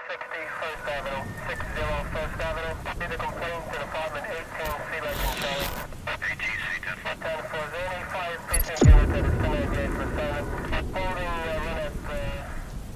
60 First Avenue, 60 First Avenue. Need a complaint to apartment 18, C like in Charlie. 18, C 10. 10 for any 5 precinct unit that is still engaged for silent. Holding run at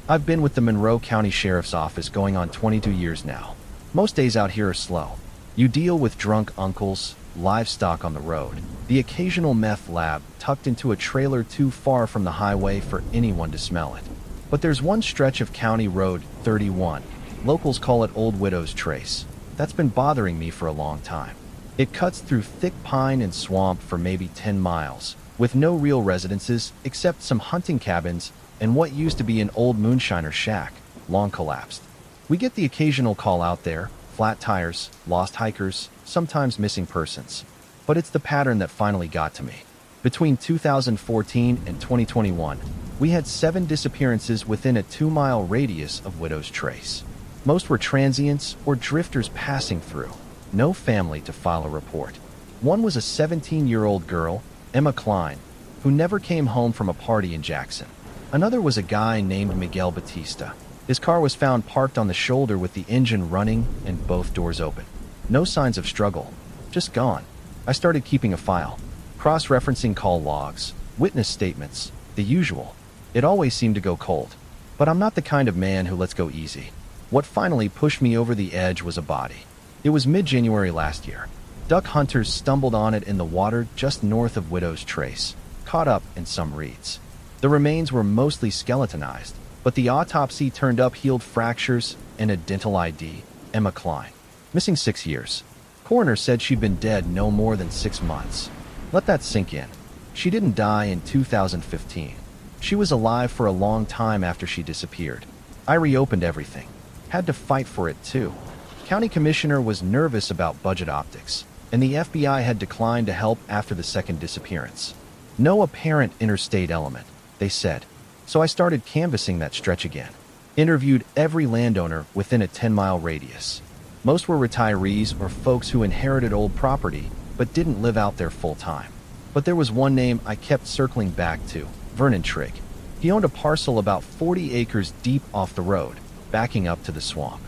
I've been with the Monroe County Sheriff's Office going on 22 years now. Most days out here are slow. You deal with drunk uncles, livestock on the road, the occasional meth lab tucked into a trailer too far from the highway for anyone to smell it. But there's one stretch of County Road 31. Locals call it Old Widow's Trace. That's been bothering me for a long time. It cuts through thick pine and swamp for maybe 10 miles, with no real residences except some hunting cabins and what used to be an old moonshiner shack, long collapsed. We get the occasional call out there, flat tires, lost hikers, sometimes missing persons. But it's the pattern that finally got to me. Between 2014 and 2021, we had 7 disappearances within a 2-mile radius of Widow's Trace. Most were transients or drifters passing through. No family to file a report. One was a 17-year-old girl, Emma Klein, who never came home from a party in Jackson. Another was a guy named Miguel Batista. His car was found parked on the shoulder with the engine running and both doors open. No signs of struggle, just gone. I started keeping a file, cross-referencing call logs, witness statements, the usual. It always seemed to go cold. But I'm not the kind of man who lets go easy. What finally pushed me over the edge was a body. It was mid-January last year. Duck hunters stumbled on it in the water just north of Widow's Trace, caught up in some reeds. The remains were mostly skeletonized, but the autopsy turned up healed fractures and a dental ID, Emma Klein. Missing 6 years. Coroner said she'd been dead no more than 6 months. Let that sink in. She didn't die in 2015. She was alive for a long time after she disappeared. I reopened everything. Had to fight for it too. County Commissioner was nervous about budget optics, and the FBI had declined to help after the second disappearance. No apparent interstate element, they said. So I started canvassing that stretch again. Interviewed every landowner within a 10-mile radius. Most were retirees or folks who inherited old property but didn't live out there full time. But there was one name I kept circling back to, Vernon Trigg. He owned a parcel about 40 acres deep off the road, backing up to the swamp.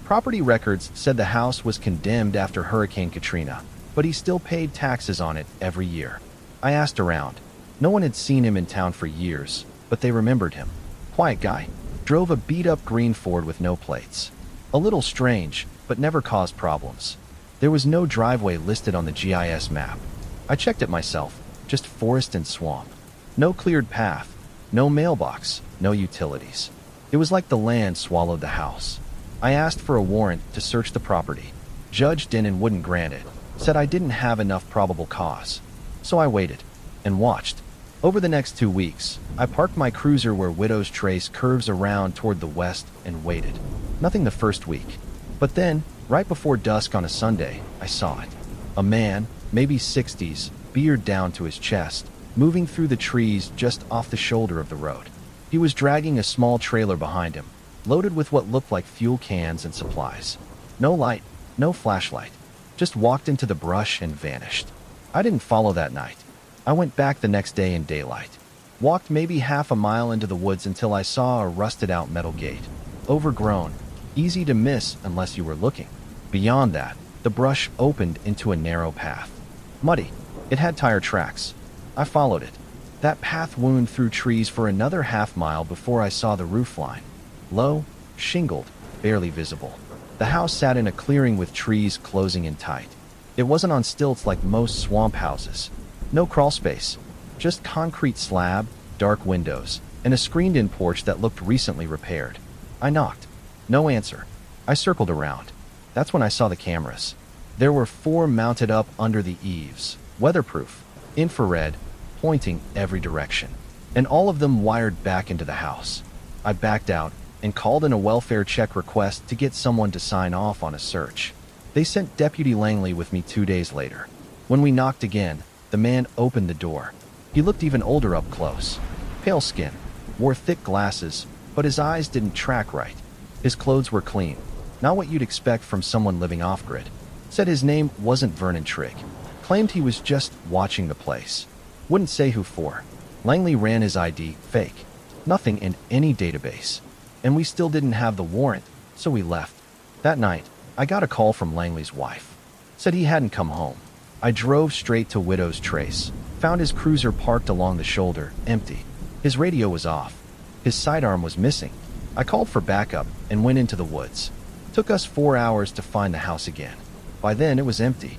Property records said the house was condemned after Hurricane Katrina, but he still paid taxes on it every year. I asked around. No one had seen him in town for years, but they remembered him. Quiet guy. Drove a beat-up green Ford with no plates. A little strange, but never caused problems. There was no driveway listed on the GIS map. I checked it myself, just forest and swamp. No cleared path, no mailbox, no utilities. It was like the land swallowed the house. I asked for a warrant to search the property. Judge Denon wouldn't grant it, said I didn't have enough probable cause. So I waited and watched. Over the next 2 weeks, I parked my cruiser where Widow's Trace curves around toward the west and waited. Nothing the first week. But then, right before dusk on a Sunday, I saw it. A man, maybe 60s, beard down to his chest, moving through the trees just off the shoulder of the road. He was dragging a small trailer behind him, loaded with what looked like fuel cans and supplies. No light, no flashlight. Just walked into the brush and vanished. I didn't follow that night. I went back the next day in daylight. Walked maybe half a mile into the woods until I saw a rusted-out metal gate. Overgrown, easy to miss unless you were looking. Beyond that, the brush opened into a narrow path. Muddy. It had tire tracks. I followed it. That path wound through trees for another half-mile before I saw the roof line. Low, shingled, barely visible. The house sat in a clearing with trees closing in tight. It wasn't on stilts like most swamp houses. No crawl space. Just concrete slab, dark windows, and a screened-in porch that looked recently repaired. I knocked. No answer. I circled around. That's when I saw the cameras. There were 4 mounted up under the eaves, weatherproof, infrared, pointing every direction, and all of them wired back into the house. I backed out and called in a welfare check request to get someone to sign off on a search. They sent Deputy Langley with me 2 days later. When we knocked again, the man opened the door. He looked even older up close. Pale skin, wore thick glasses, but his eyes didn't track right. His clothes were clean, not what you'd expect from someone living off-grid. Said his name wasn't Vernon Trigg. Claimed he was just watching the place. Wouldn't say who for. Langley ran his ID fake. Nothing in any database. And we still didn't have the warrant, So we left. That night, I got a call from Langley's wife. Said he hadn't come home. I drove straight to Widow's Trace, found his cruiser parked along the shoulder, empty. His radio was off. His sidearm was missing. I called for backup and went into the woods. Took us 4 hours to find the house again. By then, it was empty.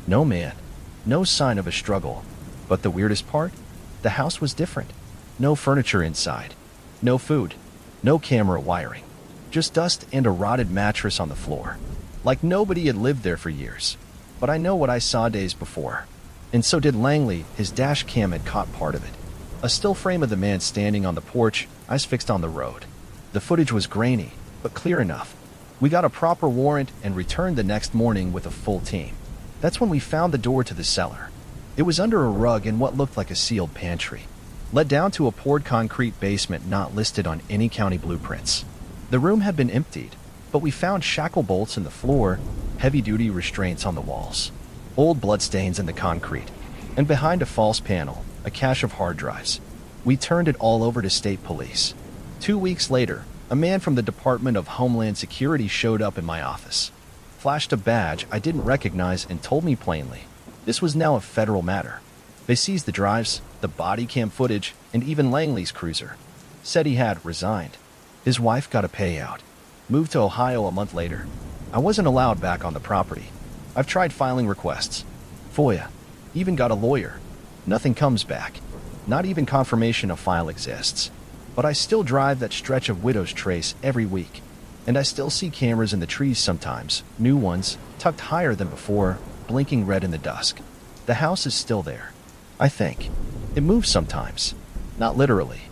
No man. No sign of a struggle. But the weirdest part? The house was different. No furniture inside. No food. No camera wiring. Just dust and a rotted mattress on the floor. Like nobody had lived there for years. But I know what I saw days before. And so did Langley. His dash cam had caught part of it. A still frame of the man standing on the porch, eyes fixed on the road. The footage was grainy, but clear enough. We got a proper warrant and returned the next morning with a full team. That's when we found the door to the cellar. It was under a rug in what looked like a sealed pantry, led down to a poured concrete basement not listed on any county blueprints. The room had been emptied, but we found shackle bolts in the floor, heavy-duty restraints on the walls, old bloodstains in the concrete, and behind a false panel, a cache of hard drives. We turned it all over to state police. 2 weeks later, a man from the Department of Homeland Security showed up in my office, flashed a badge I didn't recognize, and told me plainly, this was now a federal matter. They seized the drives, the body cam footage, and even Langley's cruiser. Said he had resigned. His wife got a payout. Moved to Ohio a month later. I wasn't allowed back on the property. I've tried filing requests. FOIA. Even got a lawyer. Nothing comes back. Not even confirmation a file exists. But I still drive that stretch of Widow's Trace every week. And I still see cameras in the trees sometimes, new ones, tucked higher than before, blinking red in the dusk. The house is still there. I think. It moves sometimes. Not literally.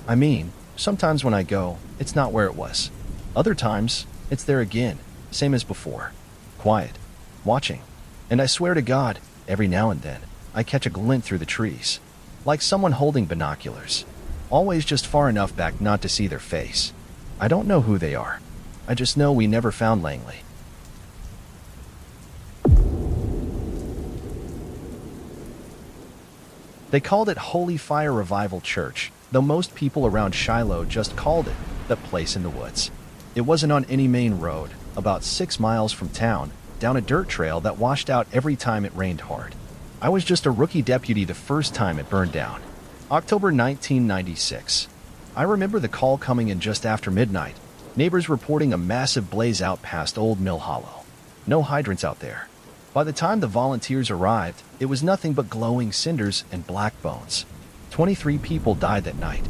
I mean, sometimes when I go, it's not where it was. Other times, it's there again, same as before. Quiet. Watching. And I swear to God, every now and then, I catch a glint through the trees. Like someone holding binoculars. Always just far enough back not to see their face. I don't know who they are. I just know we never found Langley. They called it Holy Fire Revival Church, though most people around Shiloh just called it the place in the woods. It wasn't on any main road, about 6 miles from town, down a dirt trail that washed out every time it rained hard. I was just a rookie deputy the first time it burned down. October 1996. I remember the call coming in just after midnight. Neighbors reporting a massive blaze out past Old Mill Hollow. No hydrants out there. By the time the volunteers arrived, it was nothing but glowing cinders and black bones. 23 people died that night,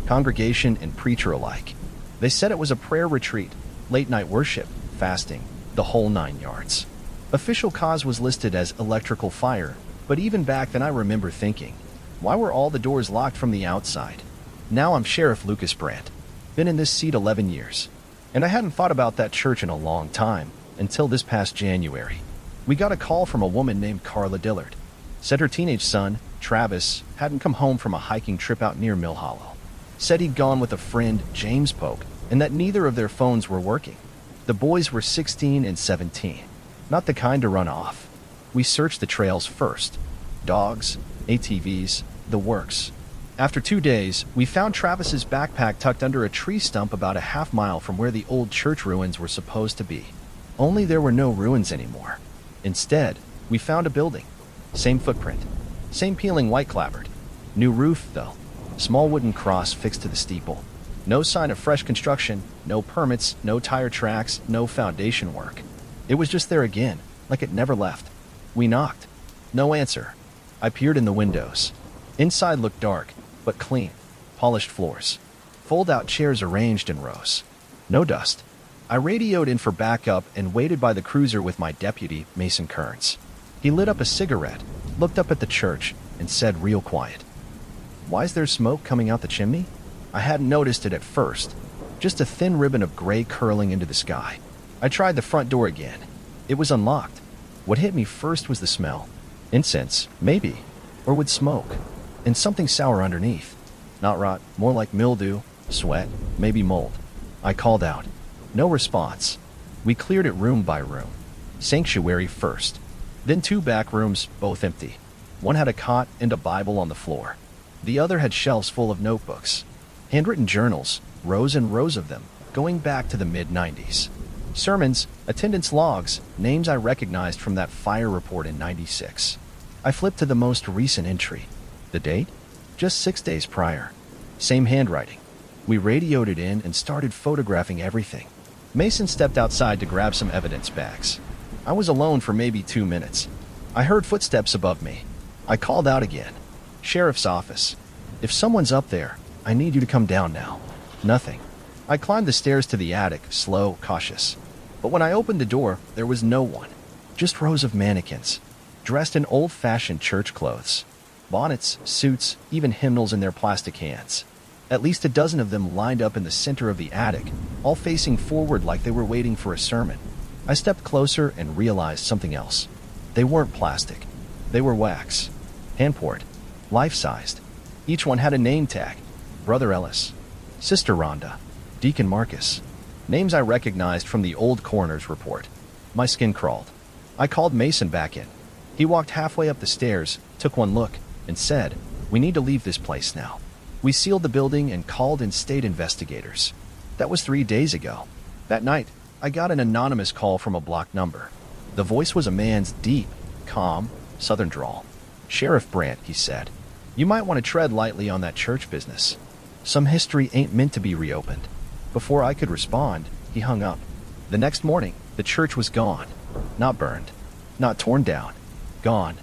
congregation and preacher alike. They said it was a prayer retreat, late night worship, fasting, the whole 9 yards. Official cause was listed as electrical fire, but even back then I remember thinking, why were all the doors locked from the outside? Now I'm Sheriff Lucas Brandt. Been in this seat 11 years. And I hadn't thought about that church in a long time, until this past January. We got a call from a woman named Carla Dillard. Said her teenage son, Travis, hadn't come home from a hiking trip out near Mill Hollow. Said he'd gone with a friend, James Polk, and that neither of their phones were working. The boys were 16 and 17. Not the kind to run off. We searched the trails first. Dogs, ATVs, the works. After 2 days, we found Travis's backpack tucked under a tree stump about a half mile from where the old church ruins were supposed to be. Only there were no ruins anymore. Instead, we found a building. Same footprint. Same peeling white clapboard. New roof, though. Small wooden cross fixed to the steeple. No sign of fresh construction, no permits, no tire tracks, no foundation work. It was just there again, like it never left. We knocked. No answer. I peered in the windows. Inside looked dark, but clean. Polished floors. Fold-out chairs arranged in rows. No dust. I radioed in for backup and waited by the cruiser with my deputy, Mason Kearns. He lit up a cigarette, looked up at the church, and said real quiet, "Why's there smoke coming out the chimney?" I hadn't noticed it at first. Just a thin ribbon of gray curling into the sky. I tried the front door again. It was unlocked. What hit me first was the smell. Incense, maybe. Or would smoke. And something sour underneath. Not rot, more like mildew, sweat, maybe mold. I called out. No response. We cleared it room by room. Sanctuary first. Then 2 back rooms, both empty. One had a cot and a Bible on the floor. The other had shelves full of notebooks. Handwritten journals, rows and rows of them, going back to the mid-90s. Sermons, attendance logs, names I recognized from that fire report in '96. I flipped to the most recent entry. The date? Just 6 days prior. Same handwriting. We radioed it in and started photographing everything. Mason stepped outside to grab some evidence bags. I was alone for maybe 2 minutes. I heard footsteps above me. I called out again. Sheriff's office. If someone's up there, I need you to come down now. Nothing. I climbed the stairs to the attic, slow, cautious. But when I opened the door, there was no one. Just rows of mannequins, dressed in old-fashioned church clothes. Bonnets, suits, even hymnals in their plastic hands. At least a dozen of them lined up in the center of the attic, all facing forward like they were waiting for a sermon. I stepped closer and realized something else. They weren't plastic. They were wax. Hand-poured. Life-sized. Each one had a name tag. Brother Ellis. Sister Rhonda. Deacon Marcus. Names I recognized from the old coroner's report. My skin crawled. I called Mason back in. He walked halfway up the stairs, took one look, and said, "We need to leave this place now." We sealed the building and called in state investigators. That was 3 days ago. That night, I got an anonymous call from a blocked number. The voice was a man's deep, calm, southern drawl. "Sheriff Brandt," he said, "you might want to tread lightly on that church business. Some history ain't meant to be reopened." Before I could respond, he hung up. The next morning, the church was gone. Not burned. Not torn down. Gone.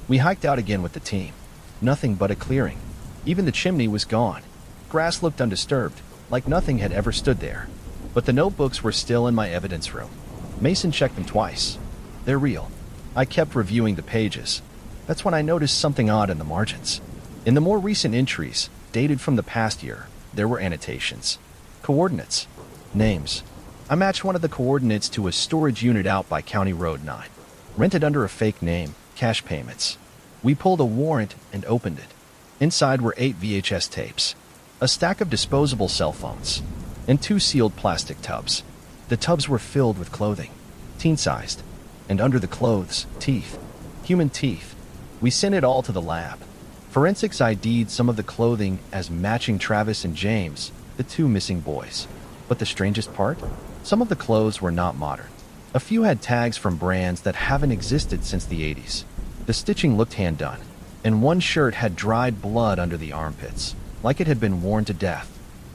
We hiked out again with the team. Nothing but a clearing. Even the chimney was gone. Grass looked undisturbed, like nothing had ever stood there. But the notebooks were still in my evidence room. Mason checked them twice. They're real. I kept reviewing the pages. That's when I noticed something odd in the margins. In the more recent entries, dated from the past year, there were annotations. Coordinates. Names. I matched one of the coordinates to a storage unit out by County Road 9. Rented under a fake name, cash payments. We pulled a warrant and opened it. Inside were 8 VHS tapes, a stack of disposable cell phones, and 2 sealed plastic tubs. The tubs were filled with clothing, teen-sized, and under the clothes, teeth. Human teeth. We sent it all to the lab. Forensics ID'd some of the clothing as matching Travis and James, the 2 missing boys. But the strangest part? Some of the clothes were not modern. A few had tags from brands that haven't existed since the 80s. The stitching looked hand-done, and one shirt had dried blood under the armpits, like it had been worn to death.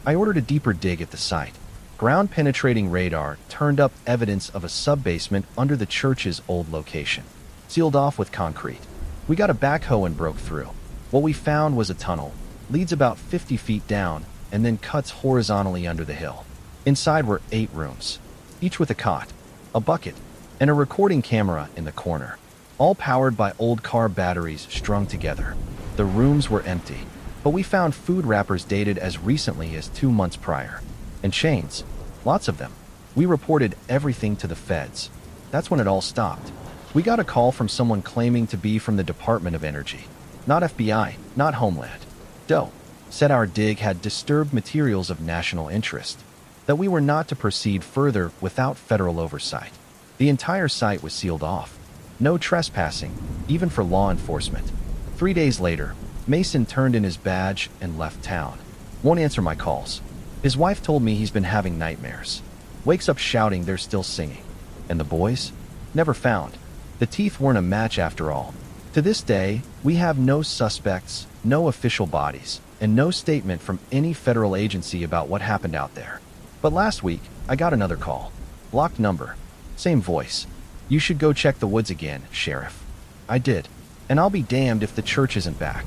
I ordered a deeper dig at the site. Ground-penetrating radar turned up evidence of a sub-basement under the church's old location, sealed off with concrete. We got a backhoe and broke through. What we found was a tunnel, leads about 50 feet down, and then cuts horizontally under the hill. Inside were 8 rooms, each with a cot, a bucket, and a recording camera in the corner, all powered by old car batteries strung together. The rooms were empty, but we found food wrappers dated as recently as 2 months prior. And chains. Lots of them. We reported everything to the feds. That's when it all stopped. We got a call from someone claiming to be from the Department of Energy. Not FBI, not Homeland. Doe said our dig had disturbed materials of national interest, that we were not to proceed further without federal oversight. The entire site was sealed off. No trespassing, even for law enforcement. 3 days later, Mason turned in his badge and left town. Won't answer my calls. His wife told me he's been having nightmares. Wakes up shouting they're still singing. And the boys? Never found. The teeth weren't a match after all. To this day, we have no suspects, no official bodies, and no statement from any federal agency about what happened out there. But last week, I got another call. Blocked number. Same voice. "You should go check the woods again, Sheriff." I did. And I'll be damned if the church isn't back.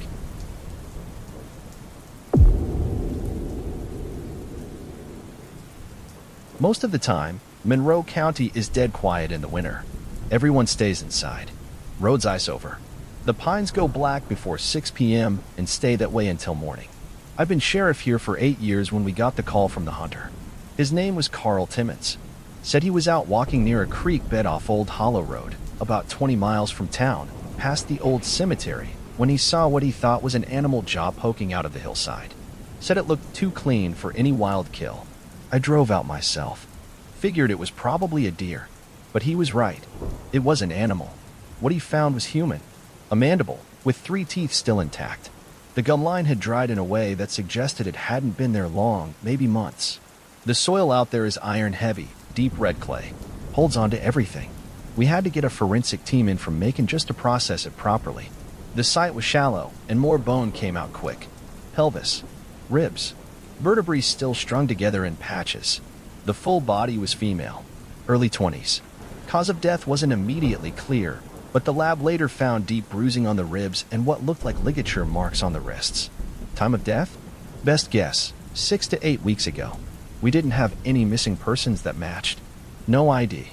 Most of the time, Monroe County is dead quiet in the winter. Everyone stays inside. Roads ice over. The pines go black before 6 p.m. and stay that way until morning. I've been sheriff here for 8 years when we got the call from the hunter. His name was Carl Timmons. Said he was out walking near a creek bed off Old Hollow Road, about 20 miles from town, past the old cemetery, when he saw what he thought was an animal jaw poking out of the hillside. Said it looked too clean for any wild kill. I drove out myself. Figured it was probably a deer. But he was right. It was an animal. What he found was human. A mandible, with 3 teeth still intact. The gum line had dried in a way that suggested it hadn't been there long, maybe months. The soil out there is iron heavy, deep red clay. Holds on to everything. We had to get a forensic team in from Macon just to process it properly. The site was shallow, and more bone came out quick. Pelvis, ribs, vertebrae still strung together in patches. The full body was female, early 20s. Cause of death wasn't immediately clear, but the lab later found deep bruising on the ribs and what looked like ligature marks on the wrists. Time of death? Best guess, 6 to 8 weeks ago. We didn't have any missing persons that matched. No ID.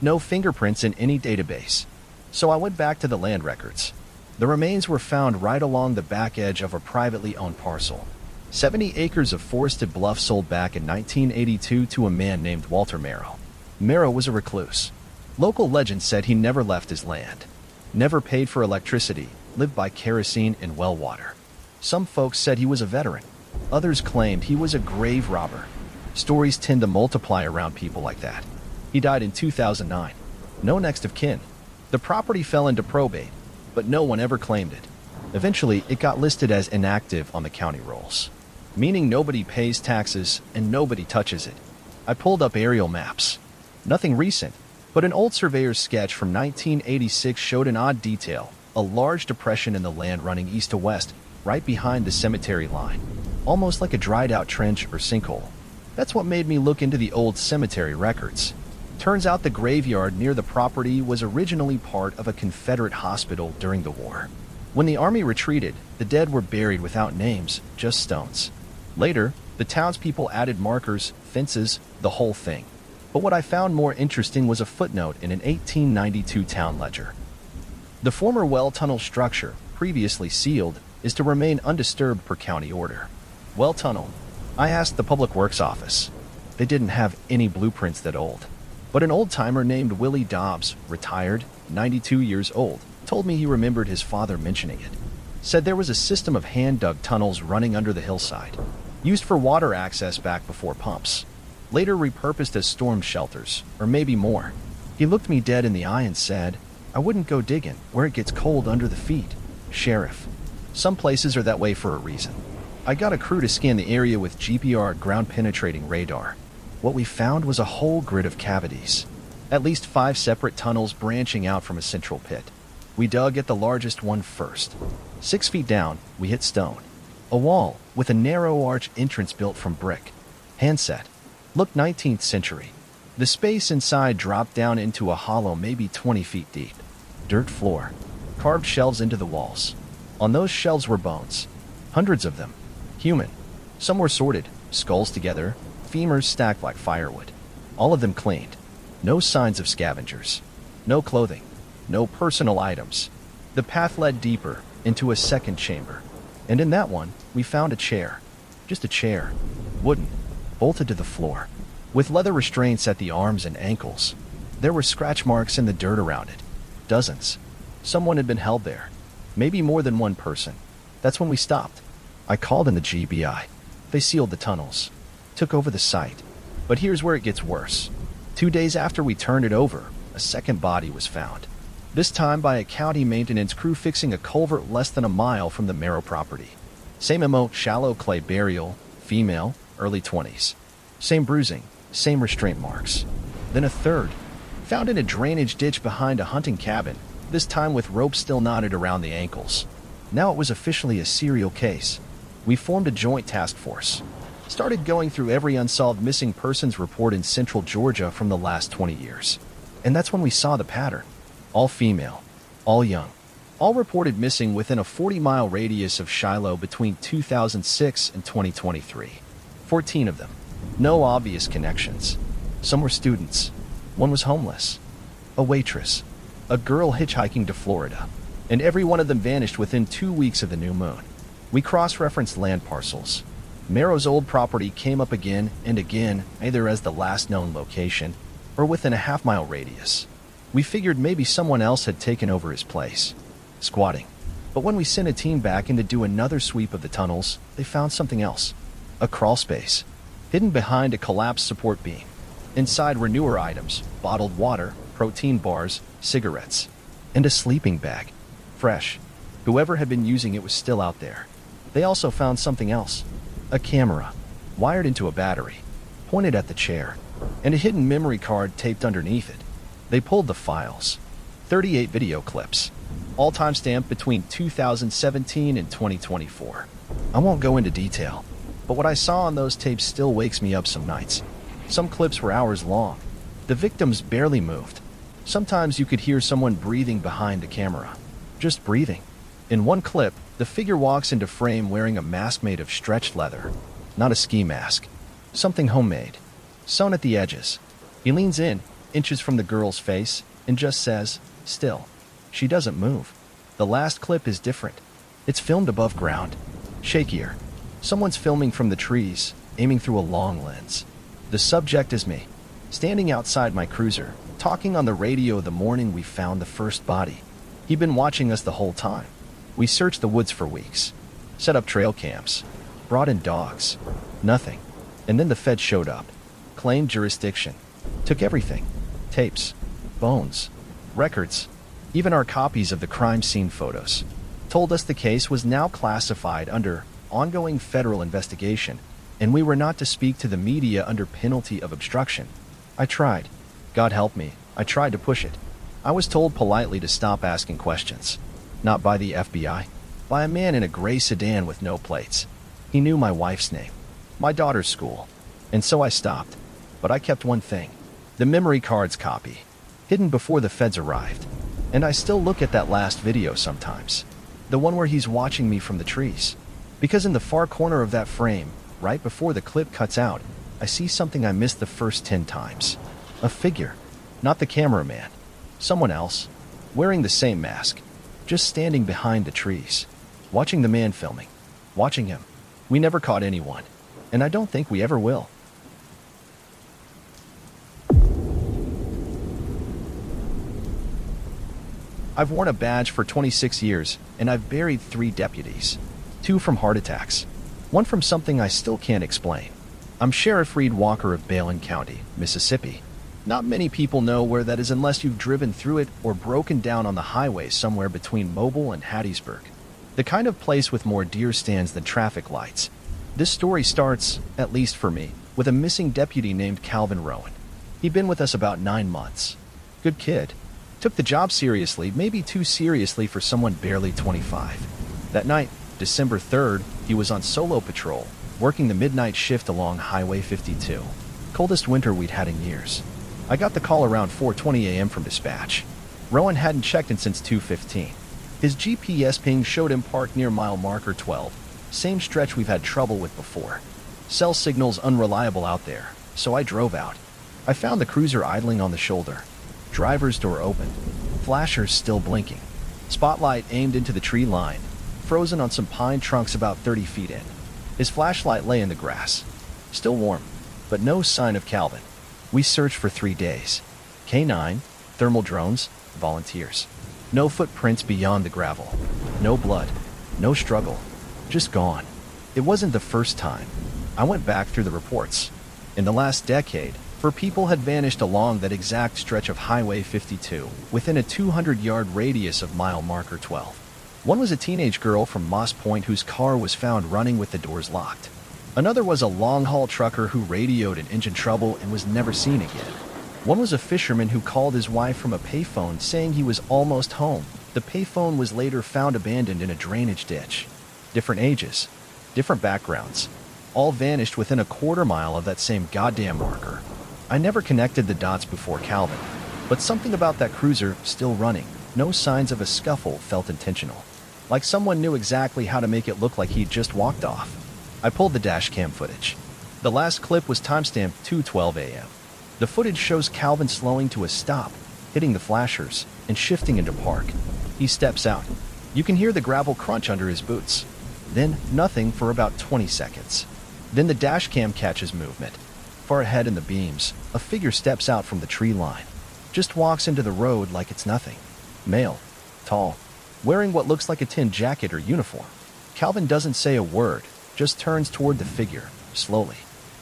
No fingerprints in any database. So I went back to the land records. The remains were found right along the back edge of a privately owned parcel. 70 acres of forested bluff sold back in 1982 to a man named Walter Merrow. Merrow was a recluse. Local legend said he never left his land. Never paid for electricity, lived by kerosene and well water. Some folks said he was a veteran. Others claimed he was a grave robber. Stories tend to multiply around people like that. He died in 2009. No next of kin. The property fell into probate, but no one ever claimed it. Eventually, it got listed as inactive on the county rolls, meaning nobody pays taxes and nobody touches it. I pulled up aerial maps. Nothing recent, but an old surveyor's sketch from 1986 showed an odd detail, a large depression in the land running east to west, right behind the cemetery line, almost like a dried-out trench or sinkhole. That's what made me look into the old cemetery records. Turns out the graveyard near the property was originally part of a Confederate hospital during the war. When the army retreated, the dead were buried without names, just stones. Later, the townspeople added markers, fences, the whole thing. But what I found more interesting was a footnote in an 1892 town ledger. The former well tunnel structure, previously sealed, is to remain undisturbed per county order. Well tunnel. I asked the Public Works office. They didn't have any blueprints that old. But an old-timer named Willie Dobbs, retired, 92 years old, told me he remembered his father mentioning it. Said there was a system of hand-dug tunnels running under the hillside, used for water access back before pumps. Later repurposed as storm shelters, or maybe more. He looked me dead in the eye and said, "I wouldn't go digging where it gets cold under the feet, Sheriff. Some places are that way for a reason." I got a crew to scan the area with GPR ground-penetrating radar. What we found was a whole grid of cavities. At least 5 separate tunnels branching out from a central pit. We dug at the largest one first. 6 feet down, we hit stone. A wall with a narrow arch entrance built from brick. Handset. Looked 19th century. The space inside dropped down into a hollow maybe 20 feet deep. Dirt floor. Carved shelves into the walls. On those shelves were bones. Hundreds of them. Human. Some were sorted, skulls together, femurs stacked like firewood. All of them cleaned. No signs of scavengers. No clothing. No personal items. The path led deeper, into a second chamber. And in that one, we found a chair. Just a chair. Wooden. Bolted to the floor. With leather restraints at the arms and ankles. There were scratch marks in the dirt around it. Dozens. Someone had been held there. Maybe more than one person. That's when we stopped. I called in the GBI. They sealed the tunnels. Took over the site. But here's where it gets worse. 2 days after we turned it over, a second body was found. This time by a county maintenance crew fixing a culvert less than a mile from the Merrow property. Same MO, shallow clay burial, female, early 20s. Same bruising, same restraint marks. Then a third, found in a drainage ditch behind a hunting cabin, this time with rope still knotted around the ankles. Now it was officially a serial case. We formed a joint task force. Started going through every unsolved missing persons report in central Georgia from the last 20 years. And that's when we saw the pattern. All female, all young, all reported missing within a 40-mile radius of Shiloh between 2006 and 2023. 14 of them. No obvious connections. Some were students. One was homeless. A waitress. A girl hitchhiking to Florida. And every one of them vanished within 2 weeks of the new moon. We cross-referenced land parcels. Merrow's old property came up again and again, either as the last known location or within a half-mile radius. We figured maybe someone else had taken over his place. Squatting. But when we sent a team back in to do another sweep of the tunnels, they found something else. A crawl space. Hidden behind a collapsed support beam. Inside were newer items, bottled water, protein bars, cigarettes, and a sleeping bag. Fresh. Whoever had been using it was still out there. They also found something else. A camera. Wired into a battery. Pointed at the chair. and a hidden memory card taped underneath it. They pulled the files. 38 video clips, all timestamped between 2017 and 2024. I won't go into detail, but what I saw on those tapes still wakes me up some nights. Some clips were hours long. The victims barely moved. Sometimes you could hear someone breathing behind the camera. Just breathing. In one clip, the figure walks into frame wearing a mask made of stretched leather. Not a ski mask. Something homemade. Sewn at the edges. He leans in, inches from the girl's face, and just says, "Still." She doesn't move. The last clip is different. It's filmed above ground. Shakier. Someone's filming from the trees, aiming through a long lens. The subject is me, standing outside my cruiser, talking on the radio the morning we found the first body. He'd been watching us the whole time. We searched the woods for weeks, set up trail cams, brought in dogs. Nothing. And then the feds showed up, claimed jurisdiction, took everything. Tapes, bones, records, even our copies of the crime scene photos. Told us the case was now classified under ongoing federal investigation, and we were not to speak to the media under penalty of obstruction. I tried. God help me, I tried to push it. I was told politely to stop asking questions. Not by the FBI, by a man in a gray sedan with no plates. He knew my wife's name, my daughter's school, and so I stopped. But I kept one thing, the memory card's copy, hidden before the feds arrived. And I still look at that last video sometimes, the one where he's watching me from the trees. Because in the far corner of that frame, right before the clip cuts out, I see something I missed the first 10 times. A figure, not the cameraman, someone else, wearing the same mask, just standing behind the trees, watching the man filming, watching him. We never caught anyone, and I don't think we ever will. I've worn a badge for 26 years, and I've buried 3 deputies. 2 from heart attacks. 1 from something I still can't explain. I'm Sheriff Reed Walker of Balen County, Mississippi. Not many people know where that is unless you've driven through it or broken down on the highway somewhere between Mobile and Hattiesburg. The kind of place with more deer stands than traffic lights. This story starts, at least for me, with a missing deputy named Calvin Rowan. He'd been with us about 9 months. Good kid. Took the job seriously, maybe too seriously for someone barely 25. That night, December 3rd, he was on solo patrol, working the midnight shift along Highway 52. Coldest winter we'd had in years. I got the call around 4:20 a.m. from dispatch. Rowan hadn't checked in since 2:15. His GPS ping showed him parked near mile marker 12, same stretch we've had trouble with before. Cell signal's unreliable out there, so I drove out. I found the cruiser idling on the shoulder. Driver's door open. Flashers still blinking. Spotlight aimed into the tree line, frozen on some pine trunks about 30 feet in. His flashlight lay in the grass. Still warm, but no sign of Calvin. We searched for 3 days. K9, thermal drones, volunteers. No footprints beyond the gravel. No blood. No struggle. Just gone. It wasn't the first time. I went back through the reports. In the last decade, 4 people had vanished along that exact stretch of Highway 52, within a 200-yard radius of mile marker 12. One was a teenage girl from Moss Point whose car was found running with the doors locked. Another was a long-haul trucker who radioed an engine trouble and was never seen again. One was a fisherman who called his wife from a payphone saying he was almost home. The payphone was later found abandoned in a drainage ditch. Different ages, different backgrounds, all vanished within a quarter mile of that same goddamn marker. I never connected the dots before Calvin, but something about that cruiser still running, no signs of a scuffle, felt intentional. Like someone knew exactly how to make it look like he'd just walked off. I pulled the dash cam footage. The last clip was timestamped 2:12 a.m. The footage shows Calvin slowing to a stop, hitting the flashers, and shifting into park. He steps out. You can hear the gravel crunch under his boots. Then nothing for about 20 seconds. Then the dash cam catches movement. Far ahead in the beams, a figure steps out from the tree line. Just walks into the road like it's nothing. Male. Tall. Wearing what looks like a tin jacket or uniform. Calvin doesn't say a word, just turns toward the figure, slowly.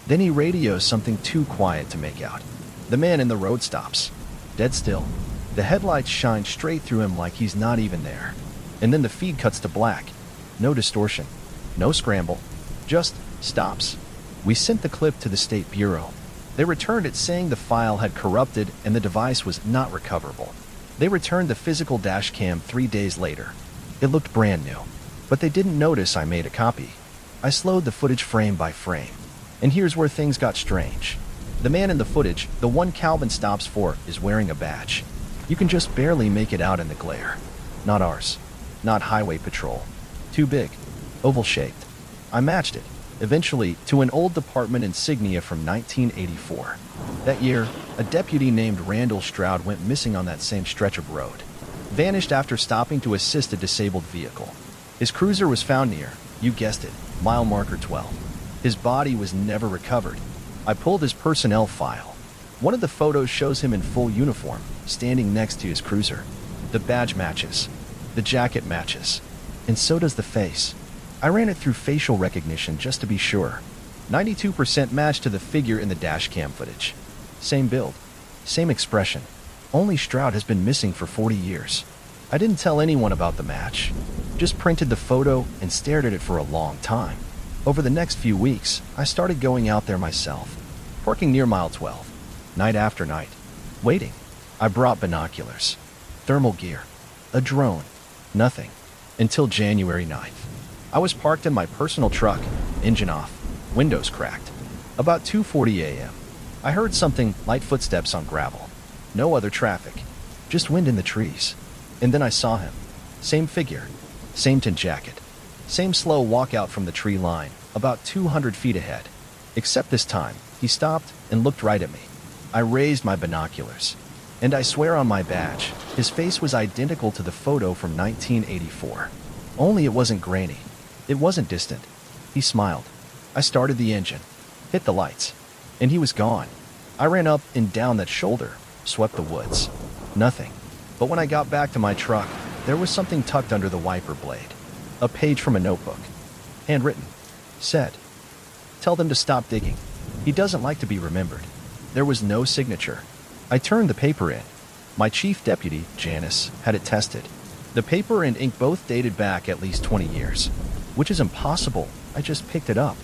Then he radios something too quiet to make out. The man in the road stops. Dead still. The headlights shine straight through him like he's not even there. And then the feed cuts to black. No distortion. No scramble. Just stops. We sent the clip to the State Bureau. They returned it saying the file had corrupted and the device was not recoverable. They returned the physical dash cam 3 days later. It looked brand new, but they didn't notice I made a copy. I slowed the footage frame by frame. And here's where things got strange. The man in the footage, the one Calvin stops for, is wearing a badge. You can just barely make it out in the glare. Not ours. Not highway patrol. Too big. Oval-shaped. I matched it, eventually, to an old department insignia from 1984. That year, a deputy named Randall Stroud went missing on that same stretch of road. Vanished after stopping to assist a disabled vehicle. His cruiser was found near, you guessed it, mile marker 12. His body was never recovered. I pulled his personnel file. One of the photos shows him in full uniform, standing next to his cruiser. The badge matches. The jacket matches. And so does the face. I ran it through facial recognition just to be sure. 92% match to the figure in the dash cam footage. Same build. Same expression. Only Stroud has been missing for 40 years. I didn't tell anyone about the match. Just printed the photo and stared at it for a long time. Over the next few weeks, I started going out there myself, parking near mile 12, night after night, waiting. I brought binoculars, thermal gear, a drone, nothing, until January 9th. I was parked in my personal truck, engine off, windows cracked. About 2:40 a.m., I heard something, light footsteps on gravel. No other traffic, just wind in the trees. And then I saw him. Same figure, same tin jacket, same slow walkout from the tree line, about 200 feet ahead. Except this time, he stopped and looked right at me. I raised my binoculars. And I swear on my badge, his face was identical to the photo from 1984. Only it wasn't grainy. It wasn't distant. He smiled. I started the engine, hit the lights, and he was gone. I ran up and down that shoulder, swept the woods. Nothing. But when I got back to my truck, there was something tucked under the wiper blade. A page from a notebook. Handwritten. Said, "Tell them to stop digging. He doesn't like to be remembered." There was no signature. I turned the paper in. My chief deputy, Janice, had it tested. The paper and ink both dated back at least 20 years. Which is impossible. I just picked it up.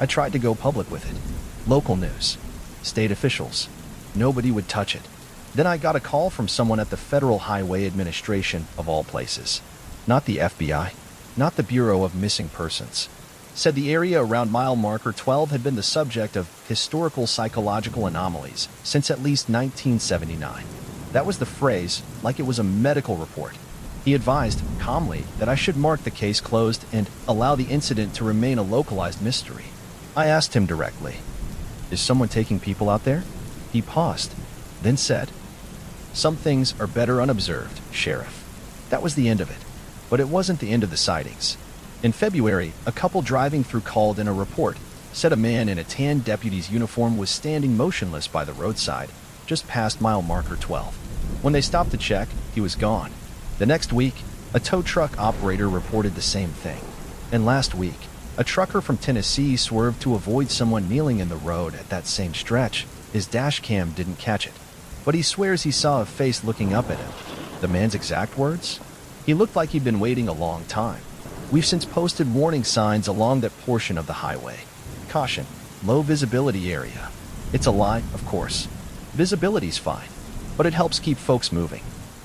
I tried to go public with it. Local news. State officials. Nobody would touch it. Then I got a call from someone at the Federal Highway Administration, of all places. Not the FBI. Not the Bureau of Missing Persons. Said the area around mile marker 12 had been the subject of historical psychological anomalies since at least 1979. That was the phrase, like it was a medical report. He advised, calmly, that I should mark the case closed and allow the incident to remain a localized mystery. I asked him directly, "Is someone taking people out there?" He paused, then said, "Some things are better unobserved, Sheriff." That was the end of it. But it wasn't the end of the sightings. In February, a couple driving through called in a report, said a man in a tan deputy's uniform was standing motionless by the roadside, just past mile marker 12. When they stopped to check, he was gone. The next week, a tow truck operator reported the same thing. And last week, a trucker from Tennessee swerved to avoid someone kneeling in the road at that same stretch. His dash cam didn't catch it. But he swears he saw a face looking up at him. The man's exact words? He looked like he'd been waiting a long time. We've since posted warning signs along that portion of the highway. Caution, low visibility area. It's a lie, of course. Visibility's fine, but it helps keep folks moving.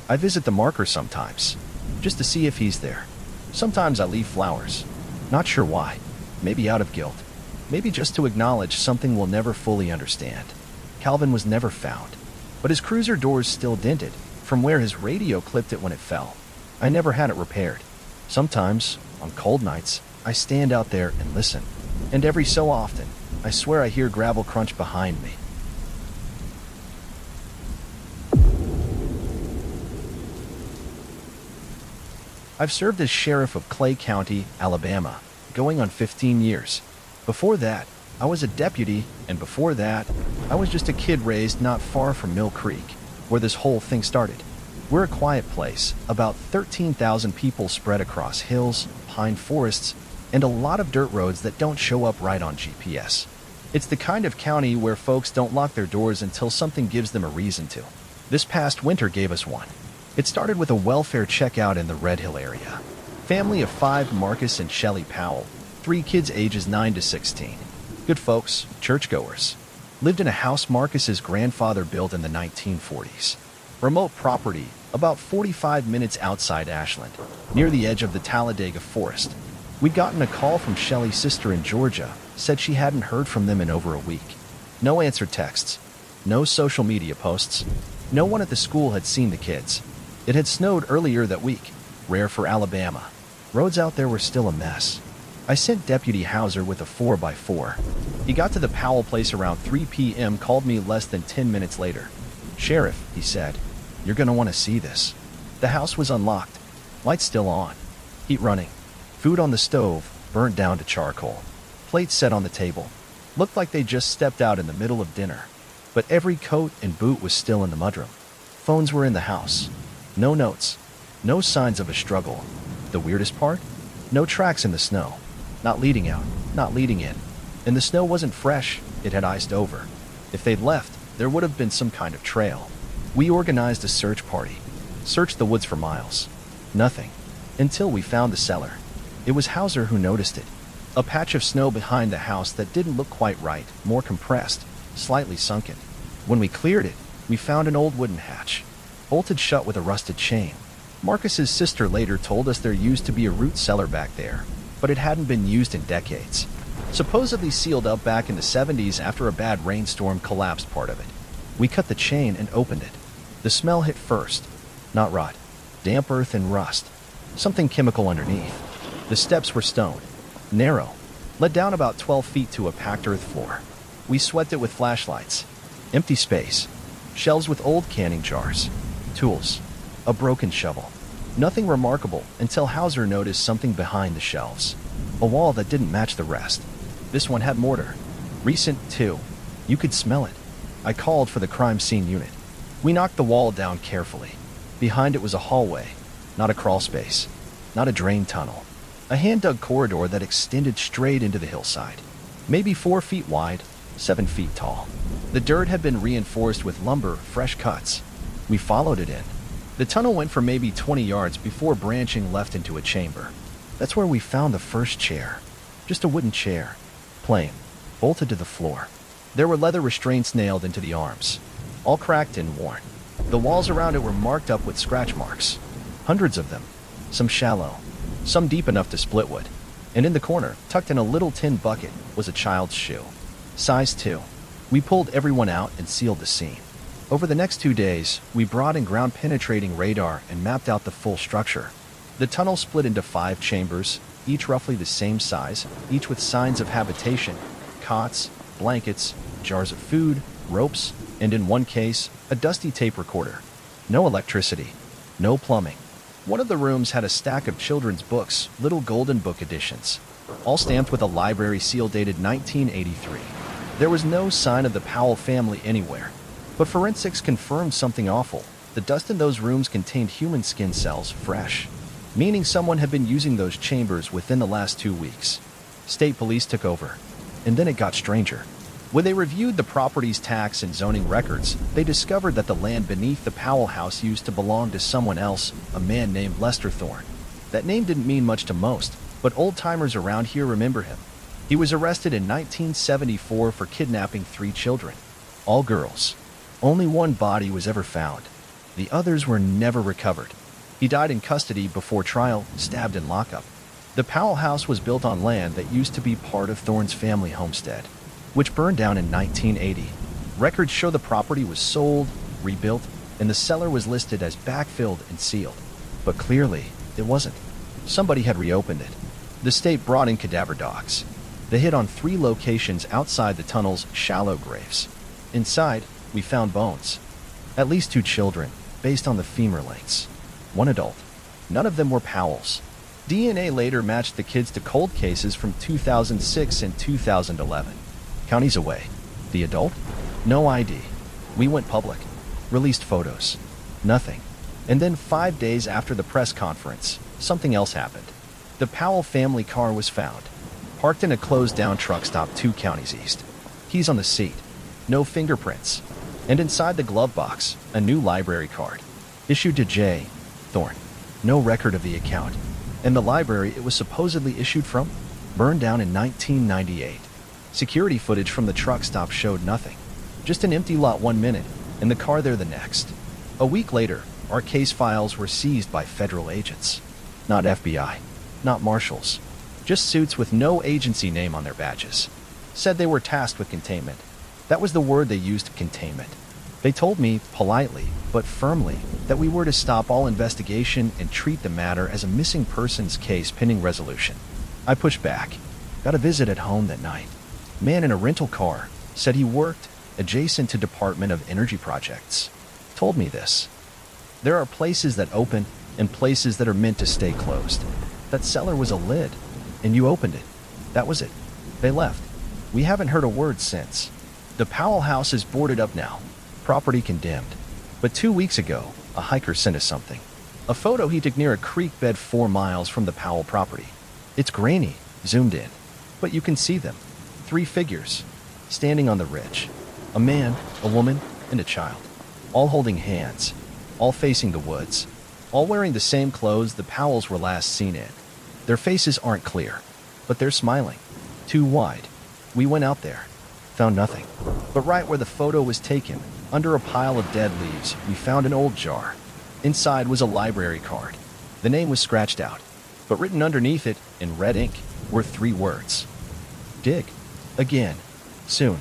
I visit the marker sometimes, just to see if he's there. Sometimes I leave flowers. Not sure why. Maybe out of guilt. Maybe just to acknowledge something we'll never fully understand. Calvin was never found, but his cruiser door's still dented from where his radio clipped it when it fell. I never had it repaired. Sometimes, on cold nights, I stand out there and listen. And every so often, I swear I hear gravel crunch behind me. I've served as sheriff of Clay County, Alabama, going on 15 years. Before that, I was a deputy, and before that, I was just a kid raised not far from Mill Creek, where this whole thing started. We're a quiet place, about 13,000 people spread across hills, pine forests, and a lot of dirt roads that don't show up right on GPS. It's the kind of county where folks don't lock their doors until something gives them a reason to. This past winter gave us one. It started with a welfare checkout in the Red Hill area. Family of 5, Marcus and Shelley Powell, 3 kids ages 9 to 16. Good folks, churchgoers. Lived in a house Marcus's grandfather built in the 1940s. Remote property, about 45 minutes outside Ashland, near the edge of the Talladega Forest. We'd gotten a call from Shelley's sister in Georgia, said she hadn't heard from them in over a week. No answered texts. No social media posts. No one at the school had seen the kids. It had snowed earlier that week, rare for Alabama. Roads out there were still a mess. I sent Deputy Hauser with a 4x4. He got to the Powell place around 3 p.m., called me less than 10 minutes later. "Sheriff," he said, "you're going to want to see this." The house was unlocked. Lights still on. Heat running. Food on the stove, burnt down to charcoal. Plates set on the table. Looked like they just stepped out in the middle of dinner. But every coat and boot was still in the mudroom. Phones were in the house. No notes. No signs of a struggle. The weirdest part? No tracks in the snow. Not leading out, not leading in. And the snow wasn't fresh, it had iced over. If they'd left, there would have been some kind of trail. We organized a search party. Searched the woods for miles. Nothing. Until we found the cellar. It was Hauser who noticed it. A patch of snow behind the house that didn't look quite right, more compressed, slightly sunken. When we cleared it, we found an old wooden hatch, bolted shut with a rusted chain. Marcus's sister later told us there used to be a root cellar back there, but it hadn't been used in decades. Supposedly sealed up back in the 70s after a bad rainstorm collapsed part of it. We cut the chain and opened it. The smell hit first. Not rot. Damp earth and rust. Something chemical underneath. The steps were stone. Narrow. Led down about 12 feet to a packed earth floor. We swept it with flashlights. Empty space. Shelves with old canning jars. Tools. A broken shovel. Nothing remarkable until Hauser noticed something behind the shelves. A wall that didn't match the rest. This one had mortar. Recent, too. You could smell it. I called for the crime scene unit. We knocked the wall down carefully. Behind it was a hallway. Not a crawl space. Not a drain tunnel. A hand-dug corridor that extended straight into the hillside. Maybe 4 feet wide, 7 feet tall. The dirt had been reinforced with lumber, fresh cuts. We followed it in. The tunnel went for maybe 20 yards before branching left into a chamber. That's where we found the first chair. Just a wooden chair. Plain. Bolted to the floor. There were leather restraints nailed into the arms. All cracked and worn. The walls around it were marked up with scratch marks. Hundreds of them. Some shallow. Some deep enough to split wood. And in the corner, tucked in a little tin bucket, was a child's shoe. Size 2. We pulled everyone out and sealed the scene. Over the next 2 days, we brought in ground-penetrating radar and mapped out the full structure. The tunnel split into 5 chambers, each roughly the same size, each with signs of habitation, cots, blankets, jars of food, ropes, and in one case, a dusty tape recorder. No electricity. No plumbing. One of the rooms had a stack of children's books, little golden book editions, all stamped with a library seal dated 1983. There was no sign of the Powell family anywhere. But forensics confirmed something awful. The dust in those rooms contained human skin cells, fresh. Meaning someone had been using those chambers within the last 2 weeks. State police took over. And then it got stranger. When they reviewed the property's tax and zoning records, they discovered that the land beneath the Powell house used to belong to someone else, a man named Lester Thorne. That name didn't mean much to most, but old-timers around here remember him. He was arrested in 1974 for kidnapping 3 children. All girls. Only one body was ever found. The others were never recovered. He died in custody before trial, stabbed in lockup. The Powell house was built on land that used to be part of Thorne's family homestead, which burned down in 1980. Records show the property was sold, rebuilt, and the cellar was listed as backfilled and sealed. But clearly, it wasn't. Somebody had reopened it. The state brought in cadaver dogs. They hit on 3 locations outside the tunnel's shallow graves. Inside, we found bones. At least 2 children, based on the femur lengths. 1 adult. None of them were Powell's. DNA later matched the kids to cold cases from 2006 and 2011. Counties away. The adult? No ID. We went public. Released photos. Nothing. And then 5 days after the press conference, something else happened. The Powell family car was found. Parked in a closed-down truck stop 2 counties east. Keys on the seat. No fingerprints. And inside the glove box, a new library card. Issued to J. Thorne. No record of the account. And the library it was supposedly issued from? Burned down in 1998. Security footage from the truck stop showed nothing. Just an empty lot 1 minute, and the car there the next. A week later, our case files were seized by federal agents. Not FBI, not marshals. Just suits with no agency name on their badges. Said they were tasked with containment. That was the word they used, containment. They told me, politely, but firmly, that we were to stop all investigation and treat the matter as a missing persons case pending resolution. I pushed back. Got a visit at home that night. Man in a rental car said he worked adjacent to Department of Energy projects. Told me this. There are places that open and places that are meant to stay closed. That cellar was a lid, and you opened it. That was it. They left. We haven't heard a word since. The Powell house is boarded up now. Property condemned. But 2 weeks ago, a hiker sent us something. A photo he took near a creek bed 4 miles from the Powell property. It's grainy, zoomed in, but you can see them. 3 figures, standing on the ridge. A man, a woman, and a child. All holding hands. All facing the woods. All wearing the same clothes the Powells were last seen in. Their faces aren't clear, but they're smiling. Too wide. We went out there. Found nothing. But right where the photo was taken, under a pile of dead leaves, we found an old jar. Inside was a library card. The name was scratched out, but written underneath it, in red ink, were 3 words. Dig. Again. Soon.